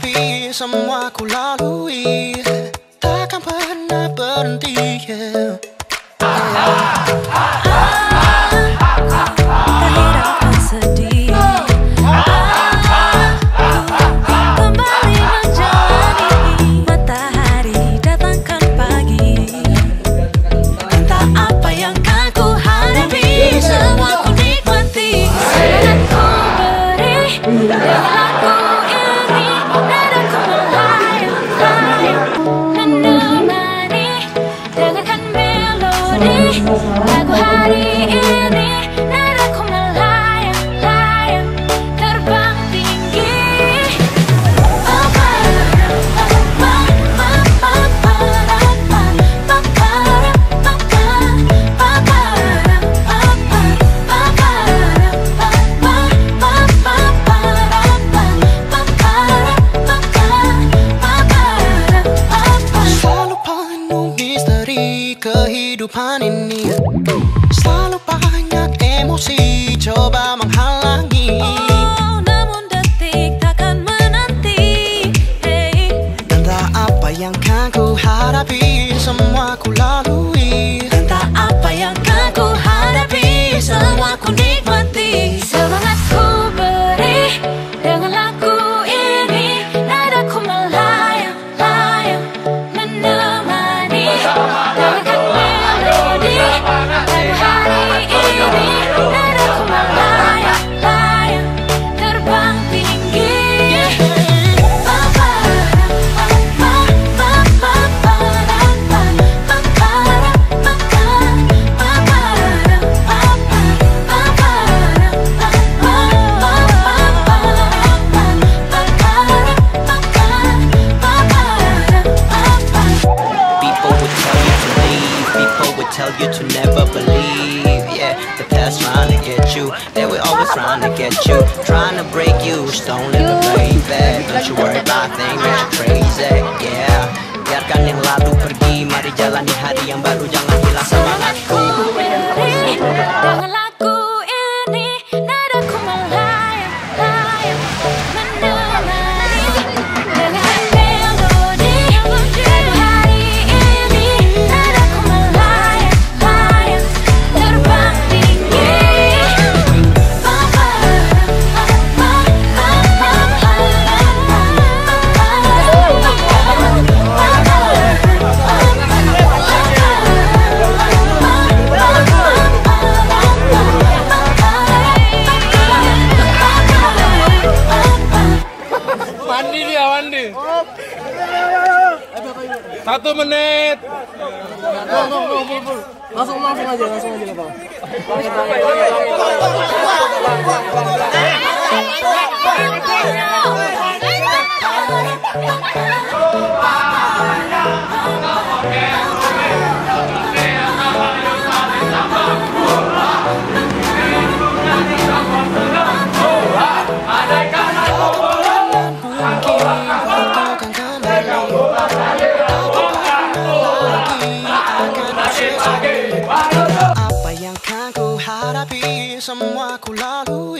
hadapi, semua ku lalui, takkan pernah berhenti. Lagu hari ini nadaku melayang-layang terbang tinggi. Selalu penuh misteri kehidupan ini, selalu banyak emosi coba menghalangi. Oh, namun detik takkan menanti. Hey. Entah apa yang kan ku hadapi, semua ku lalui. Entah apa yang kan ku hadapi, semua ku nikmati. Semangat ku beri dengan lagu ini, nadaku melayang-layang menemani. Dengarkan melodi lagu hari ini, nadaku melayang-layang terbang tinggi. Tell you to never believe, yeah. The past trying to get you, they will always trying to get you, trying to break you. Just don't ever believe that. Don't you worry about things that you crazy, yeah. Biarkan yang lalu pergi, mari jalani hari yang baru, jangan hilang semangatku. Dengan lagu ini, nadaku melayang-layang menemani. Dengarkan melodi lagu hari ini, nadaku melayang-layang terbang tinggi. Mandi dia, mandi. 1 menit. Langsung aja Bang. Apa yang kan ku hadapi, semua ku lalui.